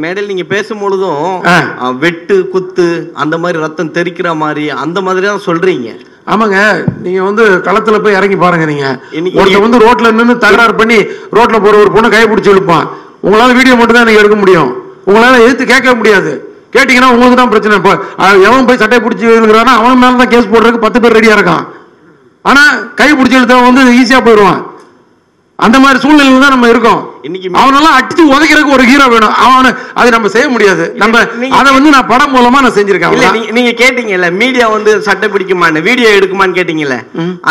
மேடையில் நீங்க பேசும்பொழுதும் வெட்டு குத்து அந்த மாதிரி ரத்தம் தெறிக்கிற மாதிரி அந்த மாதிரி தான் சொல்றீங்க. ஆமாங்க, நீங்க வந்து களத்துல போய் இறங்கி பாருங்க. நீங்க ஒருத்தர் வந்து ரோட்ல நின்று தகராறு பண்ணி ரோட்ல போற ஒரு பொண்ணை கை பிடிச்சி இழுப்பான். உங்களால வீடியோ மட்டும் தான் நீங்க எடுக்க முடியும், உங்களால எதிர்த்து கேட்க முடியாது. கேட்டீங்கன்னா உங்களுக்கு தான் பிரச்சனை. இப்போ எவன் போய் சட்டை பிடிச்சி இருக்கிறானா அவன் மேல தான் கேஸ் போடுறதுக்கு 10 பேர் ரெடியா இருக்கான். ஆனா கை பிடிச்சி இழுத்தவன் வந்து ஈஸியா போயிடுவான். அந்த மாதிரி சூழ்நிலையில தான் நம்ம இருக்கோம். அவனெல்லாம் அடிச்சு உதைக்கிறதுக்கு ஒரு ஹீரோ வேணும். அவனை அது நம்ம செய்ய முடியாது. நம்ம அதை வந்து நான் படம் மூலமா நான் செஞ்சிருக்கேன். நீங்க கேட்டீங்கல்ல மீடியா வந்து சட்டை பிடிக்குமான்னு, வீடியோ எடுக்குமான்னு கேட்டீங்கல்ல,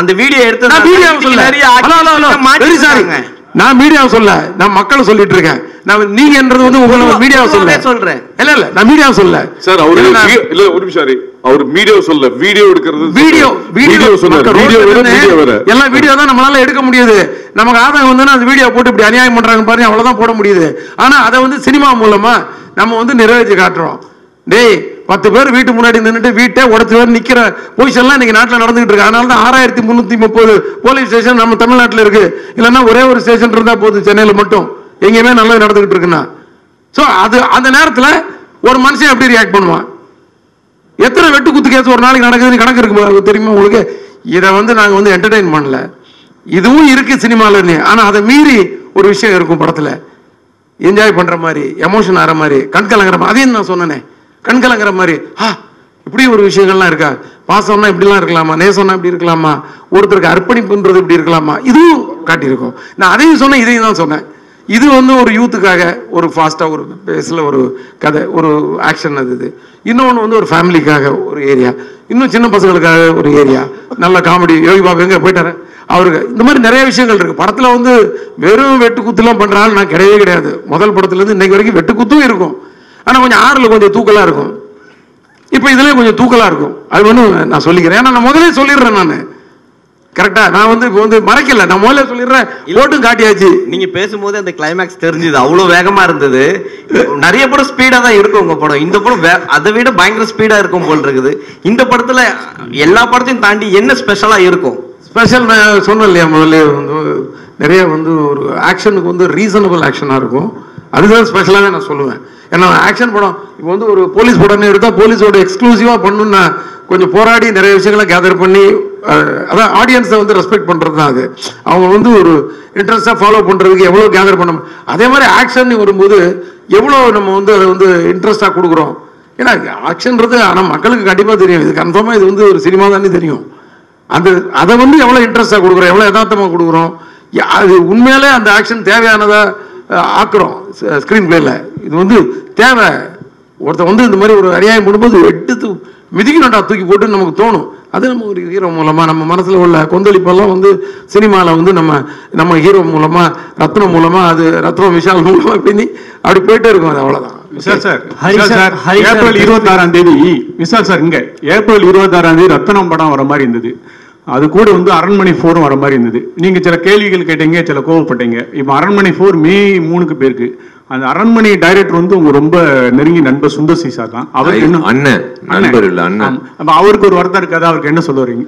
அந்த வீடியோ எடுத்து நான் மீடியா சொல்ல, நான் மீடியாவை சொல்ல, நான் மக்களை சொல்லிட்டு இருக்கேன். நான் நீங்கன்றது வந்து உங்களை மீடியாவை சொல்றேன். இல்ல இல்ல நான் மீடியாவை சொல்ல சார். அவரு இல்ல ஒரு நிமிஷம், அவர் மீடியா சொல்ல, வீடியோ எடுக்கிறது வீடியோ சொன்னாரு. எல்லாம் வீடியோ தான் நம்மளால எடுக்க முடியுது. நமக்கு ஆதாயம் வந்து அந்த வீடியோ போட்டு இப்படி அநியாயம் பண்றாங்க பாருங்க, அவ்வளவுதான் போட முடியுது. ஆனா அதை வந்து சினிமா மூலமா நம்ம வந்து நிறைவேற்றி காட்டுறோம். டேய் 10 பேர் வீட்டு முன்னாடி நின்றுட்டு வீட்டை உடச்சு பேர் நிக்கிற பொசிஷன்லாம் இன்னைக்கு நாட்டில் நடந்துகிட்டு இருக்கு. அதனால தான் 6330 போலீஸ் ஸ்டேஷன் நம்ம தமிழ்நாட்டில் இருக்கு. இல்லைன்னா ஒரே ஒரு ஸ்டேஷன் இருந்தா போதும் சென்னையில் மட்டும், எங்கேயுமே நல்லது நடந்துகிட்டு இருக்குன்னா. ஸோ அது அந்த நேரத்தில் ஒரு மனுஷன் எப்படி ரியாக்ட் பண்ணுவான்? எத்தனை வெட்டு குத்து கேஸ் ஒரு நாளைக்கு நடக்குதுன்னு கணக்கு இருக்கு தெரியுமா உங்களுக்கு? இதை வந்து நாங்கள் வந்து என்டர்டெயின் பண்ணல, இதுவும் இருக்கு சினிமாவில். ஆனால் அதை மீறி ஒரு விஷயம் இருக்கும் படத்தில், என்ஜாய் பண்ற மாதிரி, எமோஷன் ஆகிற மாதிரி, கண்கலங்கிற மாதிரி. அதையும் நான் சொன்னேனே, கண்கலங்கிற மாதிரி. இப்படி ஒரு விஷயங்கள்லாம் இருக்கா? பாசம்னா இப்படிலாம் இருக்கலாமா, நேசம்னா இப்படி இருக்கலாமா, ஒருத்தருக்கு அர்ப்பணிப்புன்றது இப்படி இருக்கலாமா, இதுவும் காட்டியிருக்கோம். நான் அதையும் சொன்னேன், இதையும் தான் சொன்னேன். இது வந்து ஒரு யூத்துக்காக ஒரு ஃபாஸ்ட்டாக ஒரு பேஸில் ஒரு கதை, ஒரு ஆக்ஷன். அது இது. இன்னொன்று வந்து ஒரு ஃபேமிலிக்காக ஒரு ஏரியா, இன்னும் சின்ன பசங்களுக்காக ஒரு ஏரியா, நல்ல காமெடி. யோகி பாபு எங்கே போயிட்டாரு அவருக்கு. இந்த மாதிரி நிறைய விஷயங்கள் இருக்குது படத்தில். வந்து வெறும் வெட்டு குத்துலாம் பண்ணுறாங்க நான் கிடையவே கிடையாது. முதல் படத்துலேருந்து இன்னைக்கு வரைக்கும் வெட்டு குத்தும் இருக்கும், ஆனால் கொஞ்சம் ஆறில் கொஞ்சம் தூக்கலாக இருக்கும். இப்போ இதுலேயே கொஞ்சம் தூக்கலாக இருக்கும். அது வந்து நான் சொல்லிக்கிறேன், ஏன்னா நான் முதலே சொல்லிடுறேன். நான் கரெக்டா நான் வந்து இப்போ வந்து மறைக்கல, நான் முதல்ல சொல்லிடுறேன். ஓட்டும் காட்டியாச்சு. நீங்க பேசும்போது அந்த கிளைமேக்ஸ் தெரிஞ்சது, அவ்வளோ வேகமா இருந்தது. நிறைய படம் ஸ்பீடா தான் இருக்கும் உங்க படம். இந்த படம் அதை விட பயங்கர ஸ்பீடா இருக்கும் போல் இருக்குது. இந்த படத்துல எல்லா படத்தையும் தாண்டி என்ன ஸ்பெஷலா இருக்கும்? ஸ்பெஷல் நான் சொன்னேன் இல்லையா, முதல்ல வந்து நிறைய வந்து ஒரு ஆக்ஷனுக்கு வந்து ரீசனபிள் ஆக்ஷனாக இருக்கும். அதுதான் ஸ்பெஷலாகவே நான் சொல்லுவேன். ஏன்னா ஆக்ஷன் படம் இப்போ வந்து ஒரு போலீஸ் படம்னு எடுத்தால் போலீஸோட எக்ஸ்க்ளூசிவாக பண்ணணும்னா கொஞ்சம் போராடி நிறைய விஷயங்களை கேதர் பண்ணி, அதான் ஆடியன்ஸை வந்து ரெஸ்பெக்ட் பண்ணுறது தான். அது அவங்க வந்து ஒரு இன்ட்ரெஸ்டாக ஃபாலோ பண்ணுறதுக்கு எவ்வளோ கேதர் பண்ண. அதே மாதிரி ஆக்ஷன் வரும்போது எவ்வளோ நம்ம வந்து அதை வந்து இன்ட்ரெஸ்டாக கொடுக்குறோம். ஏன்னா ஆக்ஷன்றது ஆனால் மக்களுக்கு கண்டிப்பாக தெரியும், இது கன்ஃபார்மாக இது வந்து ஒரு சினிமா தானே தெரியும். அதை வந்து எவ்வளோ இன்ட்ரெஸ்டாக கொடுக்குறோம், எவ்வளோ யதார்த்தமாக கொடுக்குறோம், அது உண்மையிலே அந்த ஆக்ஷன் தேவையானதாக ஆக்குறோம் ஸ்க்ரீன் பிளேல. இது வந்து தேவை. ஒருத்தர் வந்து இந்த மாதிரி ஒரு அநியாயம் பண்ணும்போது எடுத்து மிதிக்கணும்டா தூக்கி போட்டு நமக்கு தோணும். அது நம்ம ஒரு ஹீரோ மூலமாக நம்ம மனசில் உள்ள கொந்தளிப்பெல்லாம் வந்து சினிமாவில் வந்து நம்ம ஹீரோ மூலமாக, ரத்னம் மூலமாக, அது ரத்னம் விஷால் மூலமாக இப்படி அப்படி போயிட்டே இருக்கும். அது அவ்வளோதான். விஷால் சார், ஏப்ரல் 26ஆம் தேதி விஷால் சார் இங்கே ஏப்ரல் 26ஆம் தேதி ரத்னம் படம் வர மாதிரி இருந்தது. அது கூட வந்து அரண்மனை 4 வர மாதிரி இருந்தது. நீங்கள் சில கேள்விகள் கேட்டீங்க, சில கோவப்பட்டீங்க. இப்போ அரண்மனை 4 மே 3க்கு போயிருக்கு. அந்த அரண்மனை டைரக்டர் வந்து உங்க ரொம்ப நெருங்கி நண்பர் சுந்தர் சி சார் தான். அவருக்கு என்ன அண்ணன் நண்பர் இல்லை அண்ணன். அவருக்கு ஒரு வருத்தம் இருக்காது, அவருக்கு என்ன சொல்ல வரீங்க?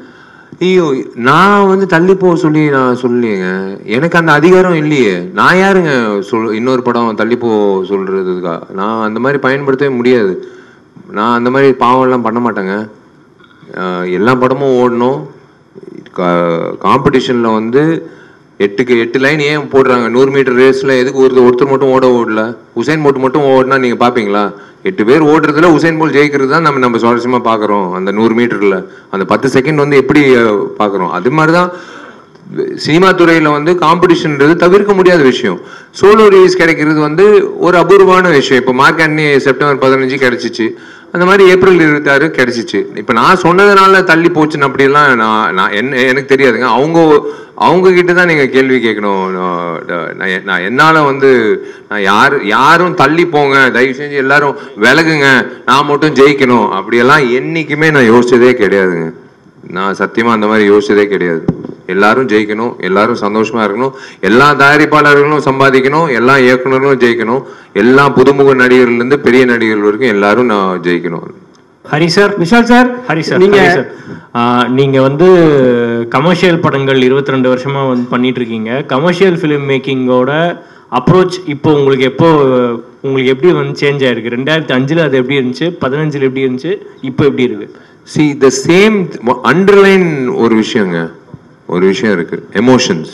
ஐயோ, நான் வந்து தள்ளி போக சொல்லி நான் சொல்லிங்க, எனக்கு அந்த அதிகாரம் இல்லையே. நான் யாருங்க இன்னொரு படம் தள்ளி போ சொல்றதுக்கா? நான் அந்த மாதிரி பயன்படுத்தவே முடியாது. நான் அந்த மாதிரி பாவம்லாம் பண்ண மாட்டேங்க. எல்லா படமும் ஓடணும். காம்படிஷன்ல வந்து 8க்கு 8 லைன் ஏன் போடுறாங்க? 100 மீட்டர் ரேஸ்ல எதுக்கு ஒருத்தர் மட்டும் ஓடல? உசைன் போல்ட் மட்டும் ஓடினா நீங்க பாப்பீங்களா? 8 பேர் ஓடுறதுல உசைன் போல்ட் ஜெயிக்கிறது தான் நம்ம சுவாரஸ்யமா பாக்குறோம். அந்த 100 மீட்டர்ல அந்த 10 செகண்ட் வந்து எப்படி பாக்குறோம்? அது மாதிரிதான் சினிமா துறையில வந்து காம்படிஷன்ன்றது தவிர்க்க முடியாத விஷயம். சோலோ ரிலீஸ் கிடைக்கிறது வந்து ஒரு அபூர்வமான விஷயம். இப்போ மார்க் ஆண்டனி செப்டம்பர் 15 கிடைச்சிச்சு, அந்த மாதிரி ஏப்ரல் 26 கிடைச்சிச்சு. இப்போ நான் சொன்னதுனால தள்ளி போச்சுன்னு அப்படிலாம் நான் எனக்கு தெரியாதுங்க. அவங்க கிட்ட தான் நீங்கள் கேள்வி கேட்கணும். நான் என்னால் வந்து நான் யாரும் தள்ளி போங்க, தயவு செஞ்சு எல்லாரும் விலகுங்க, நான் மட்டும் ஜெயிக்கணும் அப்படியெல்லாம் என்றைக்குமே நான் யோசிச்சதே கிடையாதுங்க. நான் சத்தியமாக அந்த மாதிரி யோசிச்சதே கிடையாது. எல்லாரும் ஜெயிக்கணும், எல்லாரும் சந்தோஷமா இருக்கணும், எல்லா தயாரிப்பாளர்களும் சம்பாதிக்கணும், எல்லா இயக்குநர்களும் ஜெயிக்கணும், எல்லா புதுமுக நடிகர்லேருந்து பெரிய நடிகர்கள் வரைக்கும் எல்லாரும் நான் ஜெயிக்கணும். Hari sir, Vishal sir, Hari sir, நீங்க வந்து கமர்ஷியல் படங்கள் 22 வருஷமா வந்து பண்ணிட்டு இருக்கீங்க. கமர்ஷியல் ஃபிலிம் மேக்கிங்கோட அப்ரோச் இப்போ உங்களுக்கு உங்களுக்கு எப்படி வந்து சேஞ்ச் ஆயிருக்கு? 2005 அது எப்படி இருந்துச்சு, 15 எப்படி இருந்துச்சு, இப்போ எப்படி இருக்கு? See the same underline ஒரு விஷயம் இருக்கு, எமோஷன்ஸ்.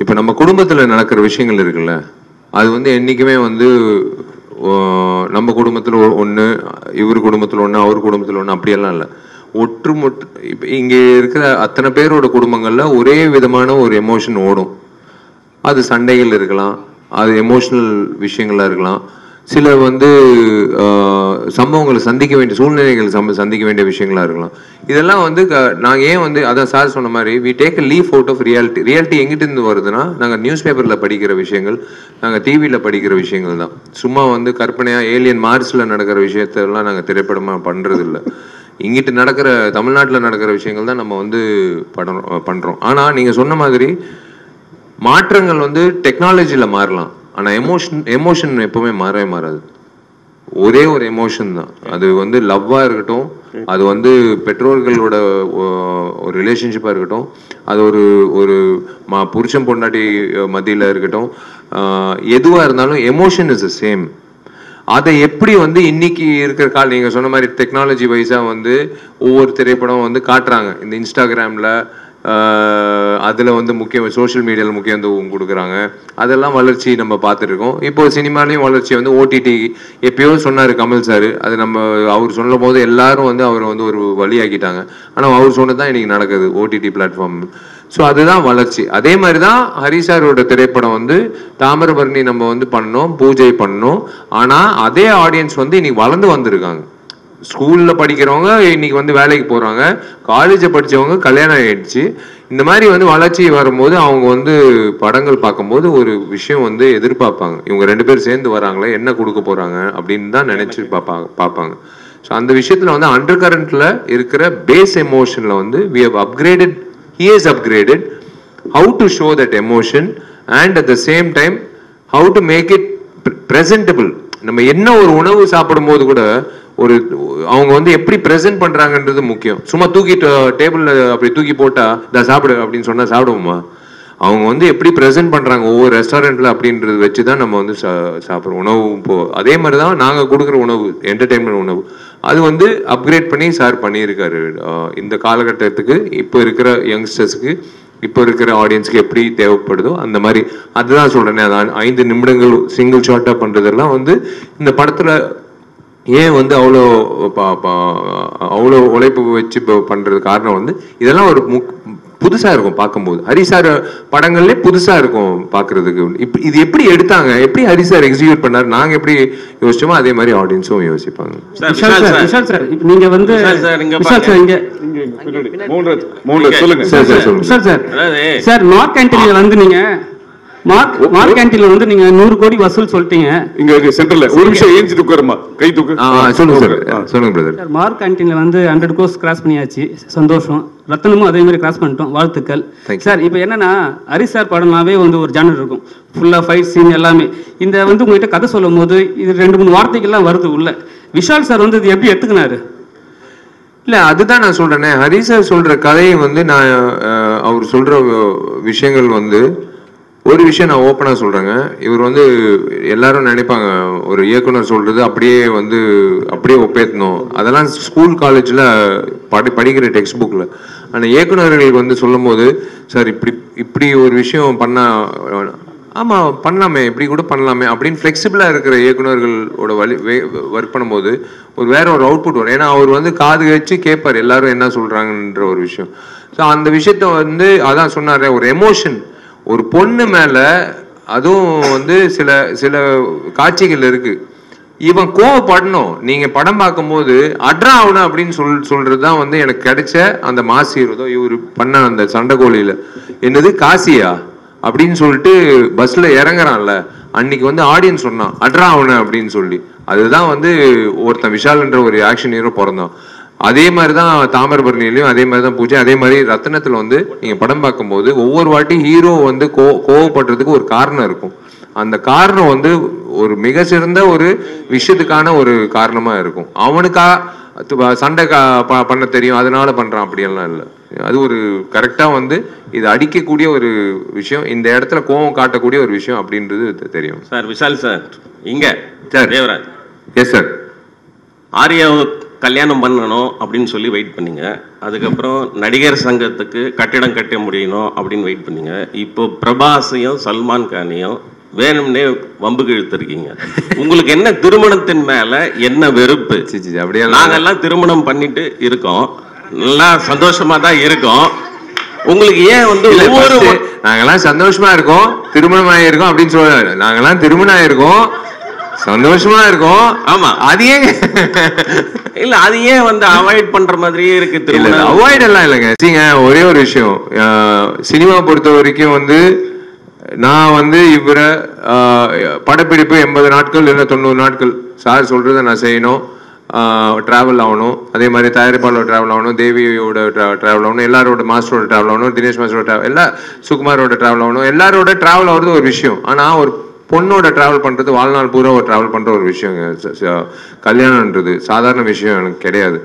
இப்போ நம்ம குடும்பத்தில் நடக்கிற விஷயங்கள் இருக்குல்ல, அது வந்து என்றைக்குமே வந்து நம்ம குடும்பத்தில் ஒன்று, இவர் குடும்பத்தில் ஒன்று, அவர் குடும்பத்தில் ஒன்று, அப்படியெல்லாம் இல்லை. இப்போ இங்கே இருக்கிற அத்தனை பேரோட குடும்பங்களில் ஒரே விதமான ஒரு எமோஷன் ஓடும். அது சண்டைகள் இருக்கலாம், அது எமோஷ்னல் விஷயங்களாக இருக்கலாம், சில வந்து சம்பவங்களை சந்திக்க வேண்டிய சூழ்நிலைகள் சந்திக்க வேண்டிய விஷயங்களா இருக்கலாம். இதெல்லாம் வந்து நாங்கள் ஏன் வந்து அதான் சார் சொன்ன மாதிரி we take a leaf out of reality எங்கிட்ட இருந்து வருதுன்னா, நாங்கள் நியூஸ் பேப்பரில் படிக்கிற விஷயங்கள், நாங்கள் டிவியில் படிக்கிற விஷயங்கள் தான். சும்மா வந்து கற்பனையாக ஏலியன் மார்ஸில் நடக்கிற விஷயத்தெல்லாம் நாங்கள் திரைப்படமாக பண்ணுறது இல்லை. இங்கிட்டு நடக்கிற தமிழ்நாட்டில் நடக்கிற விஷயங்கள் தான் நம்ம வந்து பண்ணுறோம். ஆனால் நீங்கள் சொன்ன மாதிரி மாற்றங்கள் வந்து டெக்னாலஜியில் மாறலாம், ஆனால் எமோஷன் எப்பவுமே மாறவே மாறாது. ஒரே ஒரு எமோஷன் தான். அது வந்து லவ்வாக இருக்கட்டும், அது வந்து பெற்றோர்களோட ஒரு ரிலேஷன்ஷிப்பாக இருக்கட்டும், அது ஒரு புருஷன் பொண்டாட்டி மத்தியில் இருக்கட்டும், எதுவாக இருந்தாலும் எமோஷன் இஸ் த சேம். அதை எப்படி வந்து இன்னைக்கு இருக்கிற நீங்கள் சொன்ன மாதிரி டெக்னாலஜி வைஸாக வந்து ஒவ்வொரு திரைப்படம் வந்து காட்டுறாங்க. இந்த இன்ஸ்டாகிராமில் அதில் வந்து சோஷியல் மீடியாவில் முக்கியத்துவம் கொடுக்குறாங்க. அதெல்லாம் வளர்ச்சி நம்ம பார்த்துருக்கோம். இப்போ சினிமாலையும் வளர்ச்சி வந்து ஓடிடி எப்பயோ சொன்னார் கமல் சார். அது அவர் சொல்லும் போது எல்லாரும் வந்து அவரை வந்து ஒரு வழியாக்கிட்டாங்க. ஆனால் அவர் சொன்னது தான் இன்னைக்கு நடக்குது, ஓடிடி பிளாட்ஃபார்ம். ஸோ அதுதான் வளர்ச்சி. அதே மாதிரி தான் ஹரிசாரோட திரைப்படம் வந்து தாமிரபரணி நம்ம வந்து பண்ணோம், பூஜை பண்ணோம். ஆனால் அதே ஆடியன்ஸ் வந்து இன்னைக்கு வளர்ந்து வந்திருக்காங்க. ஸ்கூலில் படிக்கிறவங்க இன்னைக்கு வந்து வேலைக்கு போகிறாங்க, காலேஜை படித்தவங்க கல்யாணம் ஆயிடுச்சு. இந்த மாதிரி வந்து வளர்ச்சி வரும்போது அவங்க வந்து படங்கள் பார்க்கும்போது ஒரு விஷயம் வந்து எதிர்பார்ப்பாங்க, இவங்க 2 பேர் சேர்ந்து வராங்களே, என்ன கொடுக்க போகிறாங்க அப்படின்னு தான் நினச்சி பார்ப்பாங்க. ஸோ அந்த விஷயத்தில் வந்து அண்டர் கரண்ட்டில் இருக்கிற பேஸ் எமோஷனில் வந்து we have upgraded, he has upgraded how to show that emotion and at the same time how to make it presentable. நம்ம என்ன ஒரு உணவு சாப்பிடும் போது கூட அவங்க வந்து எப்படி பிரசன்ட் பண்றாங்கன்றது முக்கியம். சும்மா தூக்கிட்டு டேபிள்ல அப்படி தூக்கி போட்டா சாப்பிடு அப்படின்னு சொன்னா சாப்பிடுவோமா? அவங்க வந்து எப்படி பிரசன்ட் பண்றாங்க ஒவ்வொரு ரெஸ்டாரண்ட்ல அப்படின்றது வச்சுதான் நம்ம வந்து சாப்பிடுறோம். உணவு அதே மாதிரிதான் நாங்க கொடுக்குற உணவு, என்டர்டைன்மெண்ட் உணவு, அது வந்து அப்கிரேட் பண்ணி சார் பண்ணியிருக்காரு. இந்த காலகட்டத்துக்கு இப்போ இருக்கிற யங்ஸ்டர்ஸ்க்கு, இப்போ இருக்கிற ஆடியன்ஸ்க்கு எப்படி தேவைப்படுதோ அந்த மாதிரி. அதுதான் சொல்றேன், அதான் 5 நிமிடங்கள் சிங்கிள் ஷார்ட்டா பண்றதெல்லாம் வந்து இந்த படத்துல ஏன் வந்து அவ்வளோ உழைப்பு வச்சு பண்றது காரணம் வந்து இதெல்லாம் ஒரு புதுசா இருக்கும் பார்க்கும்போது. ஹரிசார் படங்கள்ல புதுசா இருக்கும் பார்க்கறதுக்கு. இது எப்படி எடுத்தாங்க, எப்படி ஹரிசார் எக்ஸிக்யூட் பண்ணாரு, நாங்க எப்படி யோசிச்சோமோ அதே மாதிரி ஆடியன்ஸும் யோசிப்பாங்க. நீங்க வந்து சார் மார்க் கேண்டீன்ல வந்து நீங்க மார்க் கேண்டீன்ல வந்து நீங்க 100 கோடி வசூல் சொல்லிட்டீங்க. இங்க சென்டர்ல ஒரு நிமிஷம் ஏஞ்சி உட்காருமா, கை தூக்கு. சொல்லுங்க சார், சொல்லுங்க பிரதர். மார்க் கேண்டீன்ல வந்து 100 கோர்ஸ் கிராஸ் பண்ணியாச்சு, சந்தோஷம். ரத்தனமும் அதே மாதிரி கிராஸ் பண்ணிட்டோம், வாழ்த்துக்கள் சார். இப்போ என்னன்னா ஹரிசார் படம்னாவே வந்து ஒரு ஜானர் இருக்கும், ஃபுல்லா ஃபைட் சீன் எல்லாமே. இந்த வந்து உங்ககிட்ட கதை சொல்லும் போது இது 2-3 வார்த்தைகள்லாம் வருது உள்ள. விஷால் சார் வந்து இது எப்படி எடுத்துக்கினாரு? இல்லை, அதுதான் நான் சொல்றேனே, ஹரிசார் சொல்ற கதையை வந்து நான் அவர் சொல்ற விஷயங்கள் வந்து ஒரு விஷயம் நான் ஓப்பனாக சொல்கிறேங்க. இவர் வந்து எல்லாரும் நினைப்பாங்க ஒரு இயக்குனர் சொல்கிறது அப்படியே ஒப்பேற்றணும், அதெல்லாம் ஸ்கூல் காலேஜில் படிக்கிற டெக்ஸ்ட் புக்கில். ஆனால் இயக்குநர்கள் வந்து சொல்லும் போது, சார் இப்படி ஒரு விஷயம் பண்ணால் ஆமாம் பண்ணலாமே, இப்படி கூட பண்ணலாமே அப்படின்னு ஃப்ளெக்சிபிளாக இருக்கிற இயக்குநர்களோட ஒர்க் பண்ணும்போது வேற ஒரு அவுட்புட் வரும். ஏன்னா அவர் வந்து காது வச்சு கேட்பார் எல்லாரும் என்ன சொல்கிறாங்கன்ற ஒரு விஷயம். ஸோ அந்த விஷயத்த வந்து அதான் சொன்னார், ஒரு எமோஷன் ஒரு பொண்ணு மேல, அதுவும் வந்து சில காட்சிகள் இருக்கு, இவன் கோவப்படணும். நீங்க படம் பார்க்கும்போது அட்ரா ஆகணும் அப்படின்னு சொல்றதுதான் வந்து எனக்கு கிடைச்ச அந்த மாசியதோ இவர் பண்ண அந்த சண்டைகோழியில என்னது காசியா அப்படின்னு சொல்லிட்டு பஸ்ல இறங்குறான்ல, அன்னைக்கு வந்து ஆடியன்ஸ் சொன்னான் அட்ரா ஆகணும் அப்படின்னு சொல்லி. அதுதான் வந்து ஒருத்தன் விஷால்ன்ற ஒரு ஆக்ஷன் ஹீரோ பிறந்தான். அதே மாதிரி தான் தாமிரபரணிலையும் அதே மாதிரி தான் பூஜை. அதே மாதிரி ரத்னத்தில் வந்து நீங்கள் படம் பார்க்கும்போது ஒவ்வொரு வாட்டி ஹீரோ வந்து கோவப்படுறதுக்கு ஒரு காரணம் இருக்கும். அந்த காரணம் வந்து ஒரு மிக சிறந்த ஒரு விஷயத்துக்கான ஒரு காரணமாக இருக்கும். அவனுக்கா சண்டை பண்ண தெரியும் அதனால பண்ணுறான் அப்படியெல்லாம் இல்லை. அது ஒரு கரெக்டா வந்து இது அடிக்கக்கூடிய ஒரு விஷயம், இந்த இடத்துல கோவம் காட்டக்கூடிய ஒரு விஷயம் அப்படின்றது தெரியும். சார் விஷால் சார் இங்க சார் தேவராஜ். Yes sir. ஆர்யாவை கல்யாணம் பண்ணணும் அப்படின்னு சொல்லி வெயிட் பண்ணீங்க. அதுக்கப்புறம் நடிகர் சங்கத்துக்கு கட்டிடம் கட்ட முடியணும் அப்படின்னு வெயிட் பண்ணீங்க. இப்போ பிரபாஸையும் சல்மான் கானையும் வேணும்னே வம்புக்கு இழுத்துருக்கீங்க. உங்களுக்கு என்ன திருமணத்தின் மேல என்ன வெறுப்பு? அப்படியே நாங்கெல்லாம் திருமணம் பண்ணிட்டு இருக்கோம், நல்லா சந்தோஷமா தான் இருக்கோம். உங்களுக்கு ஏன் வந்து நாங்கெல்லாம் சந்தோஷமா இருக்கோம், திருமணம் ஆயிருக்கோம் அப்படின்னு சொல்ல, நாங்கெல்லாம் திருமணம் ஆயிருக்கோம், சந்தோஷமா இருக்கும். ஆமா, அது ஏன் இல்ல, அது ஏன் வந்து அவாய்ட் பண்ற மாதிரியே இருக்கு? திருமணம் அவாய்ட் எல்லாம் இல்லைங்க. சரிங்க, ஒரே ஒரு விஷயம், சினிமா பொறுத்த வரைக்கும் வந்து நான் வந்து இவரை படப்பிடிப்பு 80 நாட்கள் இல்லை 90 நாட்கள் சார் சொல்றதை நான் செய்யணும், டிராவல் ஆகணும், அதே மாதிரி தயாரிப்பாளர் டிராவல் ஆகணும், தேவியோட டிராவல் ஆகணும், எல்லாரோட மாஸ்டரோட டிராவல் ஆகணும், தினேஷ் மாஸ்டரோட டிராவல், எல்லா சுகுமாரோட டிராவல் ஆகணும், எல்லாரோட டிராவல் ஆகிறது ஒரு விஷயம். ஆனால் ஒரு பொண்ணோட டிராவல் பண்ணுறது வாழ்நாள் பூரா ஒரு டிராவல் பண்ணுற ஒரு விஷயங்க. கல்யாணன்றது சாதாரண விஷயம் எனக்கு கிடையாது.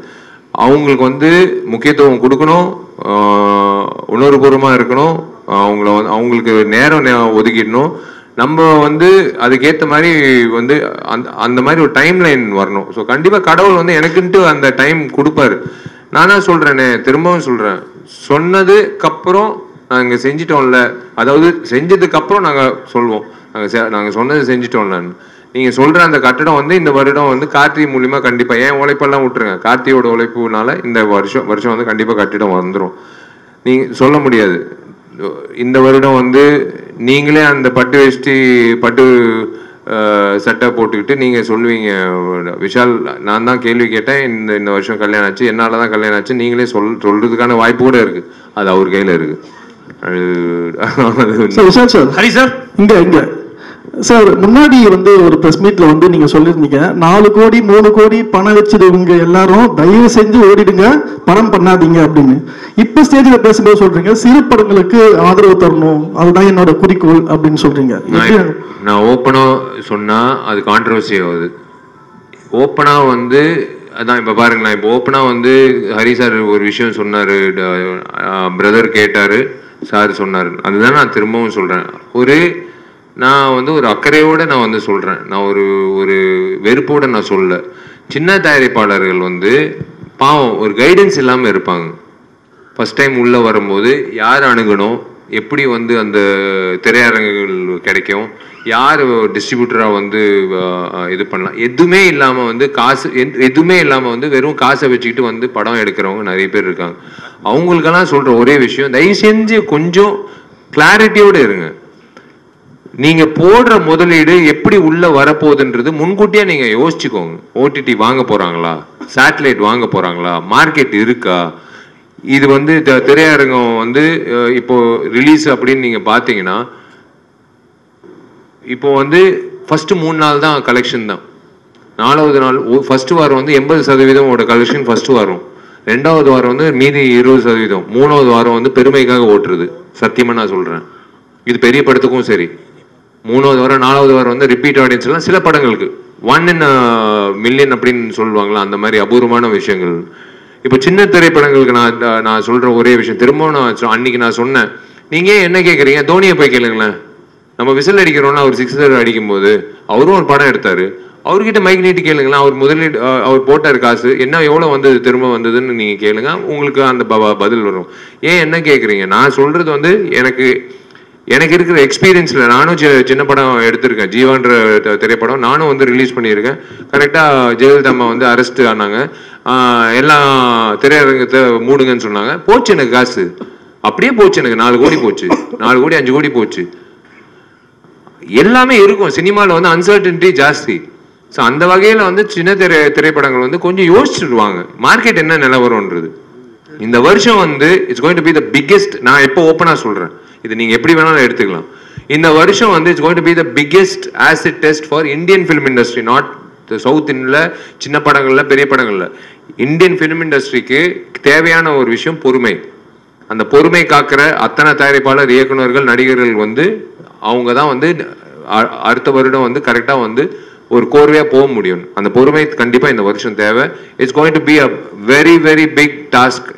அவங்களுக்கு வந்து முக்கியத்துவம் கொடுக்கணும், உணர்வுபூர்வமாக இருக்கணும், அவங்களுக்கு நேரம் ஒதுக்கிடணும். நம்ம வந்து அதுக்கேற்ற மாதிரி வந்து அந்த மாதிரி ஒரு டைம் லைன் வரணும். ஸோ கண்டிப்பாக கடவுள் வந்து எனக்குன்ட்டு அந்த டைம் கொடுப்பாரு. நானா சொல்கிறேனே, திரும்பவும் சொல்கிறேன், சொன்னதுக்கப்புறம் நாங்கள் செஞ்சிட்டோம்ல, அதாவது செஞ்சதுக்கப்புறம் நாங்கள் சொல்வோம் நாங்கள் சொன்னது செஞ்சிட்டோம்லன்னு. நீங்கள் சொல்கிற அந்த கட்டடம் வந்து இந்த வருடம் வந்து கார்த்தி மூலிமா கண்டிப்பாக, ஏன் உழைப்பெல்லாம் விட்டுருங்க, கார்த்தியோட உழைப்புனால இந்த வருஷம் வந்து கண்டிப்பாக கட்டிடம் வந்துடும். நீங்கள் சொல்ல முடியாது. இந்த வருடம் வந்து நீங்களே அந்த பட்டு வேஷ்டி பட்டு சட்டை போட்டுக்கிட்டு நீங்கள் சொல்லுவீங்க, விஷால் நான் தான் கேள்வி கேட்டேன், இந்த வருஷம் கல்யாணம் ஆச்சு, என்னால் தான் கல்யாணம் ஆச்சு, நீங்களே சொல்றதுக்கான வாய்ப்பு கூட இருக்குது. அது அவர் கையில் இருக்குது. விஷால் சார், ஹரி சார், இங்க சார் முன்னாடி வந்து ஒரு பிரஸ் மீட்ல வந்து நீங்க சொல்லியிருந்தீங்க 4 கோடி 3 கோடி பணம் வச்சிருவங்க எல்லாரும் தயவு செஞ்சு ஓடிடுங்க, பணம் பண்ணாதீங்க அப்படின்னு. இப்ப ஸ்டேஜ்ல பேசும்போது சொல்றீங்க சிறு படங்களுக்கு ஆதரவு தரணும், அதுதான் என்னோட குறிக்கோள் அப்படின்னு சொல்றீங்க. நான் ஓப்பனா சொன்னா அது கான்ட்ரவர்சி ஆகுது. ஓப்பனா வந்து அதான் இப்போ பாருங்களேன், இப்போ ஓப்பனா வந்து ஹரி சார் ஒரு விஷயம் சொன்னாரு, பிரதர் கேட்டாரு, சார் சொன்னாரு, அதுதான் நான் திரும்பவும் சொல்றேன். நான் வந்து ஒரு அக்கறையோடு நான் வந்து சொல்கிறேன், நான் ஒரு வெறுப்போடு நான் சொல்ல. சின்ன தயாரிப்பாளர்கள் வந்து பாவம் ஒரு கைடன்ஸ் இல்லாமல் இருப்பாங்க. ஃபஸ்ட் டைம் உள்ளே வரும்போது யார் அணுகணும், எப்படி வந்து அந்த திரையரங்குகள் கிடைக்கும், யார் டிஸ்ட்ரிபியூட்டராக வந்து இது பண்ணலாம், எதுவுமே இல்லாமல் வந்து எதுவுமே இல்லாமல் வந்து வெறும் காசை வச்சுக்கிட்டு வந்து படம் எடுக்கிறவங்க நிறைய பேர் இருக்காங்க. அவங்களுக்கெல்லாம் சொல்கிற ஒரே விஷயம், தயவு செஞ்சு கொஞ்சம் கிளாரிட்டியோடு இருங்க. நீங்க போடுற முதலீடு எப்படி உள்ள வரப்போகுதுன்றது முன்கூட்டியே நீங்க யோசிச்சுக்கோங்க. ஓடிடி வாங்க போறாங்களா, சேட்டலைட் வாங்க போறாங்களா, மார்க்கெட் இருக்கா, இது வந்து திரையரங்கம் வந்து இப்போ ரிலீஸ் அப்படின்னு நீங்க பாத்தீங்கன்னா, இப்போ வந்து ஃபர்ஸ்ட் 3 நாள் தான் கலெக்ஷன் தான். 4வது நாள் ஃபர்ஸ்ட் வாரம் வந்து 80% கலெக்ஷன் ஃபர்ஸ்ட் வாரம், 2வது வாரம் வந்து மீதி 20%, 3வது வாரம் வந்து பெருமைக்காக ஓட்டுறது. சத்தியமா நான் சொல்றேன், இது பெரிய படத்துக்கும் சரி. 3வது வாரம் 4வது வாரம் வந்து ரிப்பீட் ஆடியன்ஸ் எல்லாம் சில படங்களுக்கு 1 in a million அப்படின்னு சொல்லுவாங்களா, அந்த மாதிரி அபூர்வமான விஷயங்கள். இப்போ சின்ன திரைப்படங்களுக்கு நான் சொல்ற ஒரே விஷயம், திரும்பவும் நான் அன்னைக்கு நான் சொன்னேன், நீங்க என்ன கேட்குறீங்க, தோனியை போய் கேளுங்களேன். நம்ம விசில் அடிக்கிறோம்னா அவர் 6 அடிக்கும் போது அவரும் ஒரு படம் எடுத்தாரு, அவர்கிட்ட மைக் நீட்டி கேளுங்களேன், அவர் முதலீடு அவர் போட்டார் காசு என்ன எவ்வளோ வந்தது திரும்ப வந்ததுன்னு நீங்கள் கேளுங்க, உங்களுக்கு அந்த பதில் வரும். ஏன் என்ன கேட்குறீங்க? நான் சொல்றது வந்து எனக்கு இருக்கிற எக்ஸ்பீரியன்ஸில் நானும் சின்ன படம் எடுத்திருக்கேன். ஜீவான்ற திரைப்படம் நானும் வந்து ரிலீஸ் பண்ணியிருக்கேன். கரெக்டாக ஜெயலலிதா அம்மா வந்து அரெஸ்ட் ஆனாங்க, எல்லாம் திரையரங்கத்தை மூடுங்கன்னு சொன்னாங்க, போச்சு எனக்கு காசு, அப்படியே போச்சு எனக்கு 4 கோடி போச்சு, 4 கோடி 5 கோடி போச்சு. எல்லாமே இருக்கும் சினிமாவில் வந்து அன்சர்டனிட்டி ஜாஸ்தி. ஸோ அந்த வகையில் வந்து சின்ன திரைப்படங்கள் வந்து கொஞ்சம் யோசிச்சுடுவாங்க மார்க்கெட் என்ன நிலவரம்ன்றது. இந்த வருஷம் வந்து it's going to be the biggest, நான் எப்போ ஓப்பனாக சொல்கிறேன், இது நீங்கள் எப்படி வேணாலும் எடுத்துக்கலாம். இந்த வருஷம் வந்து it's going to be the biggest acid test for Indian film industry, not south இந்தியில் சின்ன படங்களில் பெரிய படங்களில். இந்தியன் ஃபிலிம் இண்டஸ்ட்ரிக்கு தேவையான ஒரு விஷயம் பொறுமை. அந்த பொறுமை காக்கிற அத்தனை தயாரிப்பாளர், இயக்குநர்கள், நடிகர்கள் வந்து அவங்க தான் வந்து அடுத்த வருடம் வந்து கரெக்டாக வந்து ஒரு கோர்வையாக போக முடியும். அந்த பொறுமை கண்டிப்பாக இந்த வருஷம் தேவை. It's going to be a very very big task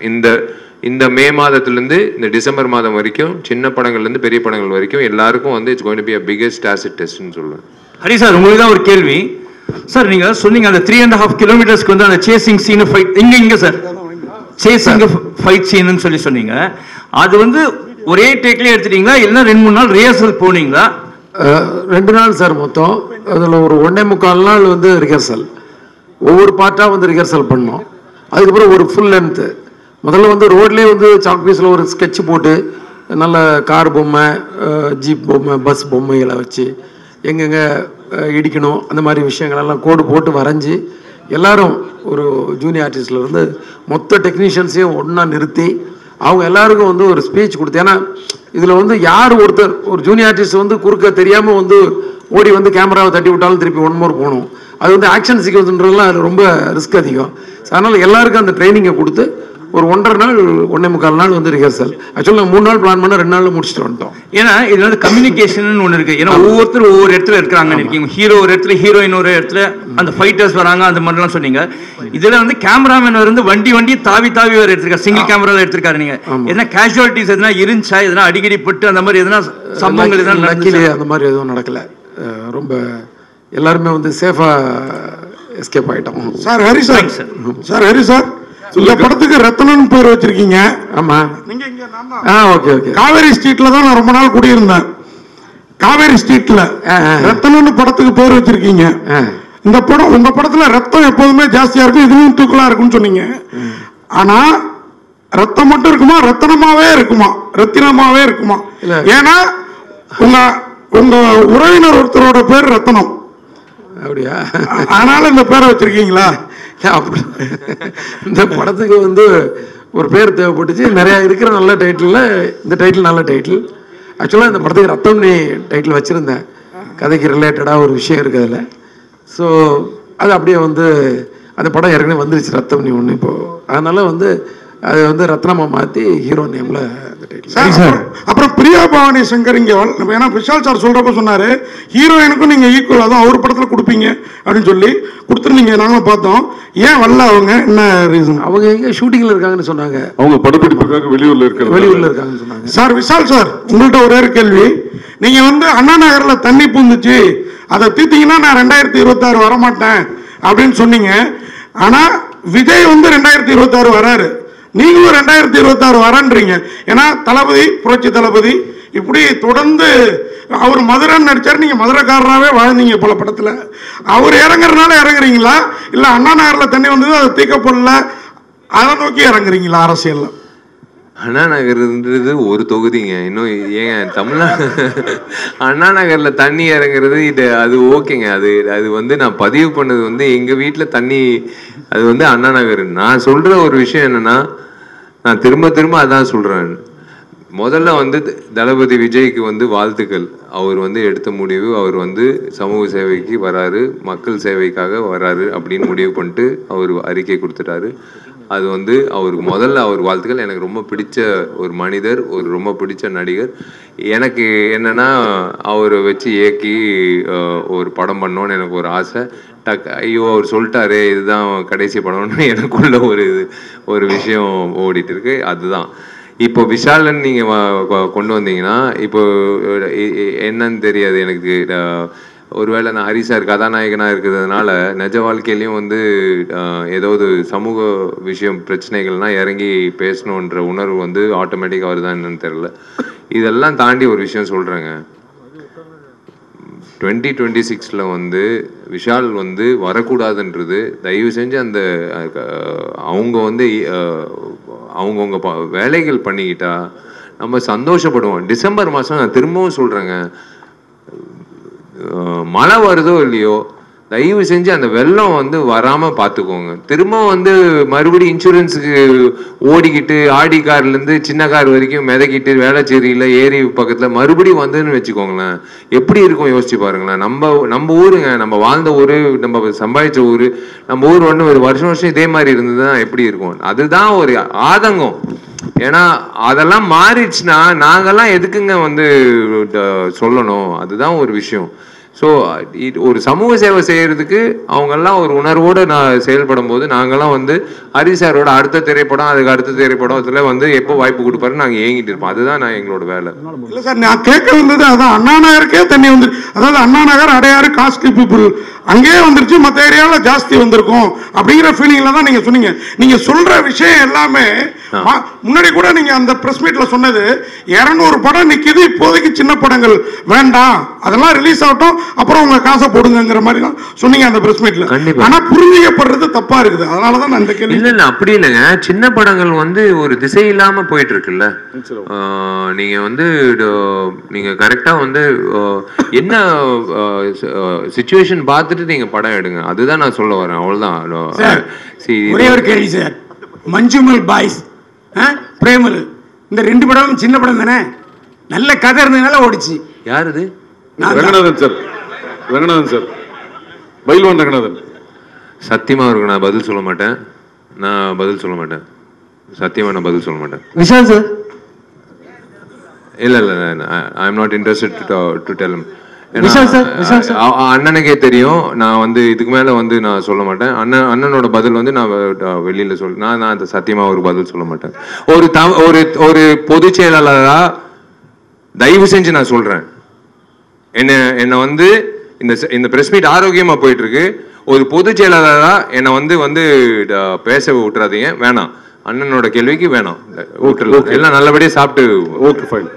இந்த மே மாதத்துலேருந்து இந்த டிசம்பர் மாதம் வரைக்கும் சின்ன படங்கள்லேருந்து பெரிய படங்கள் வரைக்கும் எல்லாருக்கும் வந்து it's going to be a biggest asset testன்னு சொல்லுவேன். ஹரி சார், உங்களுக்கு தான் ஒரு கேள்வி சார். நீங்க சொன்னீங்க அந்த 3.5 கிலோமீட்டர்ஸ்க்கு வந்து அந்த சேசிங் சீன் ஃபைட் இங்க சார் சேசிங் ஃபைட் சீன்னு சொல்லி சொன்னீங்க. அது வந்து ஒரே டேக்லயே எடுத்துட்டீங்களா இல்லைன்னா 2-3 நாள் ரிஹர்சல் போனீங்களா? 2 நாள் சார் மொத்தம். அதில் ஒரு 1.25 நாள் வந்து ரிஹர்சல், ஒவ்வொரு பார்ட்டாக வந்து ரிஹர்சல் பண்ணோம். அதுக்கப்புறம் ஒரு ஃபுல் லென்த்து முதல்ல வந்து ரோட்லேயே வந்து சாக் பீஸில் ஒரு ஸ்கெட்ச் போட்டு நல்ல கார் பொம்மை, ஜீப் பொம்மை, பஸ் பொம்மைகளை வச்சு எங்கெங்கே இடிக்கணும் அந்த மாதிரி விஷயங்களெல்லாம் கோடு போட்டு வரைஞ்சி எல்லாரும் ஒரு ஜூனியர் ஆர்டிஸ்ட்லேருந்து மொத்த டெக்னீஷியன்ஸையும் ஒன்றா நிறுத்தி அவங்க எல்லாருக்கும் வந்து ஒரு ஸ்பீச் கொடுத்து. ஏன்னா இதில் வந்து யார் ஒருத்தர் ஒரு ஜூனியர் ஆர்டிஸ்ட் வந்து குறுக்க தெரியாமல் வந்து ஓடி வந்து கேமராவை தட்டி விட்டாலும் திருப்பி 1 more போகணும். அது வந்து ஆக்ஷன் சீக்வன்ஸ்ன்றதுலாம் அது ரொம்ப ரிஸ்க் அதிகம். அதனால் எல்லாருக்கும் அந்த ட்ரைனிங்கை கொடுத்து ஒரு 1.5 நாள் 1.25 நாள் வந்து ரிஹர்சல். ஆக்சுவலாக நாங்கள் 3 நாள் பிளான் பண்ண 2 நாளில் முடிச்சுட்டு வந்துட்டோம். ஏன்னா இது வந்து கம்யூனிகேஷன் ஒன்று இருக்கு. ஏன்னா ஒவ்வொருத்தரும் ஒவ்வொரு இடத்துல இருக்கிறாங்கன்னு இருக்கீங்க. ஹீரோ ஒரு இடத்துல, ஹீரோயின் ஒரு இடத்துல, அந்த ஃபைட்டர்ஸ் வராங்க, அந்த மாதிரிலாம் சொன்னீங்க. இதுல வந்து கேமராமேன் வந்து வண்டி தாவி வேறு எடுத்திருக்காரு, சிங்கிள் கேமரால எடுத்திருக்காரு. நீங்க எதனா கேஷுவாலிட்டிஸ் எதனா இருந்துச்சா? எதனா அடிக்கடி பட்டு அந்த மாதிரி எதனா சம்பவங்கள் எதனா நடக்கலையே? அந்த மாதிரி எதுவும் நடக்கல. ரொம்ப எல்லாருமே வந்து சேஃபா எஸ்கேப் ஆயிட்டோம். Sir Hari sir, Hari sir, இந்த படத்துக்கு ரத்னன் பேர் வச்சிருக்கீங்க. ஆமா, நீங்க இங்க ஓகே ஓகே. காவேரி ஸ்ட்ரீட்ல தான் நான் ரொம்ப நாள் குடியிருந்தேன். காவேரி ஸ்ட்ரீட்ல ரத்னன் படத்துக்கு பேர் வச்சிருக்கீங்க. இந்த படம், உங்க படத்துல ரத்தம் எப்போதுமே ஜாஸ்தியா இருக்கும், இதுவும் தூக்கலா இருக்கும்னு சொன்னீங்க. ஆனா ரத்தம் மட்டும் இருக்குமா, ரத்தனமாவே இருக்குமா, ரத்தினமாவே இருக்குமா? ஏன்னா உங்க உறவினர் ஒருத்தரோட பேர் ரத்னம். அப்படியா? அதனால இந்த பேரை வச்சிருக்கீங்களா? இந்த படத்துக்கு வந்து ஒரு பேர் தேவைப்பட்டுச்சு. நிறைய இருக்கிற நல்ல டைட்டில் இந்த டைட்டில் நல்ல டைட்டில். ஆக்சுவலாக இந்த படத்துக்கு ரத்தம்னி டைட்டில் வச்சுருந்தேன். கதைக்கு ரிலேட்டடாக ஒரு விஷயம் இருக்குது அதில். ஸோ அது அப்படியே வந்து அந்த படம் ஏற்கனவே வந்துருச்சு ரத்தம்னி ஒன்று இப்போ. அதனால வந்து அது வந்து ரத்னமா மாற்றி ஹீரோ நேமில் அந்த டைட்டில். அப்புறம் பிரியா பவானி சங்கர் இங்கே, ஏன்னா விஷால் சார் சொல்கிறப்ப சொன்னார் ஹீரோயினுக்கும் நீங்கள் ஈக்குவலாக தான் அவர் படத்தில் கொடுப்பீங்க அப்படின்னு சொல்லி கொடுத்துருந்தீங்க. நாங்களும் பார்த்தோம். ஏன் வரல அவங்க? என்ன ரீசன்? அவங்க எங்கே ஷூட்டிங்கில் இருக்காங்கன்னு சொன்னாங்க. அவங்க படப்பிடிப்புக்காக வெளியூரில் இருக்காங்கன்னு சொன்னாங்க. சார் விஷால் சார், உங்கள்கிட்ட ஒரே ஒரு கேள்வி. நீங்கள் வந்து அண்ணா நகரில் தண்ணி பூந்துச்சு, அதை தீர்த்தீங்கன்னா நான் 2026 வரமாட்டேன் அப்படின்னு சொன்னீங்க. ஆனால் விஜய் வந்து 2026 வராரு, நீங்களும் 2026 வரன்றீங்க. ஏன்னா தளபதி, புரட்சி தளபதி இப்படி தொடர்ந்து அவர் மதுரைன்னு நடிச்சார், நீங்க மதுரைக்காரராகவே வாழ்ந்தீங்க பல படத்துல. அவர் இறங்குறதுனால இறங்குறீங்களா, இல்ல அண்ணா நகர்ல தண்ணி வந்தது அதை தீக்கப்படல அதை நோக்கி இறங்குறீங்களா அரசியல்ல? அண்ணா நகர்ன்றது ஒரு தொகுதிங்க. இன்னும் ஏங்க தமிழ்நாடு அண்ணா நகர்ல தண்ணி இறங்குறது இது அது ஓகேங்க. அது வந்து நான் பதிவு பண்ணது வந்து எங்க வீட்டுல தண்ணி, அது வந்து அண்ணா நகர். நான் சொல்ற ஒரு விஷயம் என்னன்னா, நான் திரும்ப அதான் சொல்றேன். முதல்ல வந்து தளபதி விஜய்க்கு வந்து வாழ்த்துக்கள். அவர் வந்து எடுத்த முடிவு, அவர் வந்து சமூக சேவைக்கு வராரு, மக்கள் சேவைக்காக வராரு அப்படின்னு முடிவு பண்ணிட்டு அவர் அறிக்கை கொடுத்துட்டாரு. அது வந்து அவருக்கு முதல்ல அவர் வாழ்த்துக்கள். எனக்கு ரொம்ப பிடிச்ச ஒரு மனிதர், ஒரு ரொம்ப பிடிச்ச நடிகர். எனக்கு என்னன்னா அவரை வச்சு இயக்கி ஒரு படம் பண்ணோன்னு எனக்கு ஒரு ஆசை. ஐயோ அவர் சொல்லிட்டாரு இதுதான் கடைசி படம்னு எனக்குள்ள ஒரு விஷயம் ஓடிட்டு இருக்கு. அதுதான் இப்போ விஷாலன் நீங்க கொண்டு வந்தீங்கன்னா இப்போ என்னன்னு தெரியாது எனக்கு. ஒருவேளை நான் ஹரி சார் கதாநாயகனா இருக்கிறதுனால நிஜ வாழ்க்கையிலையும் வந்து ஏதாவது சமூக விஷயம் பிரச்சனைகள்னா இறங்கி பேசணுன்ற உணர்வு வந்து ஆட்டோமேட்டிக்காக வருதான் என்னன்னு தெரியல. இதெல்லாம் தாண்டி ஒரு விஷயம் சொல்றேங்க. 2026 வந்து விஷால் வந்து வரக்கூடாதுன்றது தயவு செஞ்சு அந்த அவங்க வந்து அவங்கவுங்க வேலைகள் பண்ணிக்கிட்டா நம்ம சந்தோஷப்படுவோம். டிசம்பர் மாதம் நான் திரும்பவும் சொல்கிறேங்க, மழை வருதோ இல்லையோ தயவு செஞ்சு அந்த வெள்ளம் வந்து வராமல் பார்த்துக்கோங்க. திரும்ப வந்து மறுபடியும் இன்சூரன்ஸுக்கு ஓடிக்கிட்டு ஆடி கார்லேருந்து சின்ன கார் வரைக்கும் மிதக்கிட்டு வேளச்சேரியில் ஏரி பக்கத்தில் மறுபடியும் வந்துன்னு வச்சுக்கோங்களேன், எப்படி இருக்கும் யோசிச்சு பாருங்களேன். நம்ம ஊருங்க, நம்ம வாழ்ந்த ஊர், நம்ம சம்பாதிச்ச ஊர், நம்ம ஊர் ஒன்று ஒரு வருஷம் இதே மாதிரி இருந்ததுன்னா எப்படி இருக்கும்? அதுதான் ஒரு ஆதங்கம். ஏன்னா அதெல்லாம் மாறிடுச்சுன்னா நாங்கெல்லாம் எதுக்குங்க வந்து சொல்லணும்? அதுதான் ஒரு விஷயம். ஸோ ஒரு சமூக சேவை செய்யறதுக்கு அவங்கெல்லாம் ஒரு உணர்வோடு நான் செயல்படும் போது நாங்கெல்லாம் வந்து ஹரி சாரோட அடுத்த திரைப்படம் அதுக்கு அடுத்த திரைப்படத்துல வந்து எப்போ வாய்ப்பு கொடுப்பாரு நாங்கள் ஏங்கிட்டு இருப்போம். அதுதான் நான் எங்களோட வேலை. இல்ல சார், நான் கேட்க வந்தது அதான், அண்ணா நகருக்கே தண்ணி வந்து, அதாவது அண்ணா நகர் அடையாறு காஸ்ட்லி பீப்புள் அங்கேயே வந்துருச்சு, மற்ற ஏரியாவில் ஜாஸ்தி வந்திருக்கும் அப்படிங்கிற ஃபீலிங்ல தான் நீங்க சொன்னீங்க. நீங்க சொல்ற விஷயம் எல்லாமே முன்னாடி கூட நீங்க அந்த பிரஸ் மீட்ல சொன்னது 200 படம் நிக்குது, இப்போதைக்கு சின்ன படங்கள் வேண்டாம், அதெல்லாம் ரிலீஸ் ஆகட்டும், அப்புறம் உங்க காசை போடுங்கிற மாதிரி தான் சொன்னீங்க அந்த பிரஸ் மீட்ல. ஆனா புரிஞ்சிக்கப்படுறது தப்பா இருக்குது, அதனாலதான் நான் இந்த கேள்வி. இல்ல அப்படி இல்லைங்க, சின்ன படங்கள் வந்து ஒரு திசை இல்லாம போயிட்டு இருக்குல்ல. நீங்க வந்து நீங்க கரெக்டா வந்து என்ன சிச்சுவேஷன் பார்த்துட்டு நீங்க படம் எடுங்க, அதுதான் நான் சொல்ல வரேன். அவ்வளவுதான். ஒரே ஒரு கேள்வி சார், மஞ்சுமல் பாய்ஸ் பிரேமல் இந்த 2 படமும் சின்ன படம் தானே, நல்ல கதை இருந்ததுனால ஓடிச்சு. யார் இது? ரங்கநாதன் சார். ரங்கநாதன் சார், பைல்வான் ரங்கநாதன். சத்தியமா இருக்கு, நான் பதில் சொல்ல மாட்டேன். சத்தியமா நான் பதில் சொல்ல மாட்டேன். விஷால் சார்? இல்ல I am not interested to tell him. அண்ணனுக்கே தெரியும். நான் வந்து இதுக்கு மேல வந்து நான் சொல்ல மாட்டேன். அண்ணனோட பதில் வந்து நான் வெளியில நான் அந்த சத்தியமா ஒரு பதில் சொல்ல மாட்டேன். ஒரு பொதுச் செயலாளரா தயவு செஞ்சு நான் சொல்றேன், என்ன வந்து இந்த பிரஸ் மீட் ஆரோக்கியமா போயிட்டு இருக்கு. ஒரு பொதுச் செயலாளரா என்னை வந்து பேச விட்டுறாதீங்க. வேணாம், அண்ணனோட கேள்விக்கு வேணாம், எல்லாம் நல்லபடியா சாப்பிட்டு. Okay fine.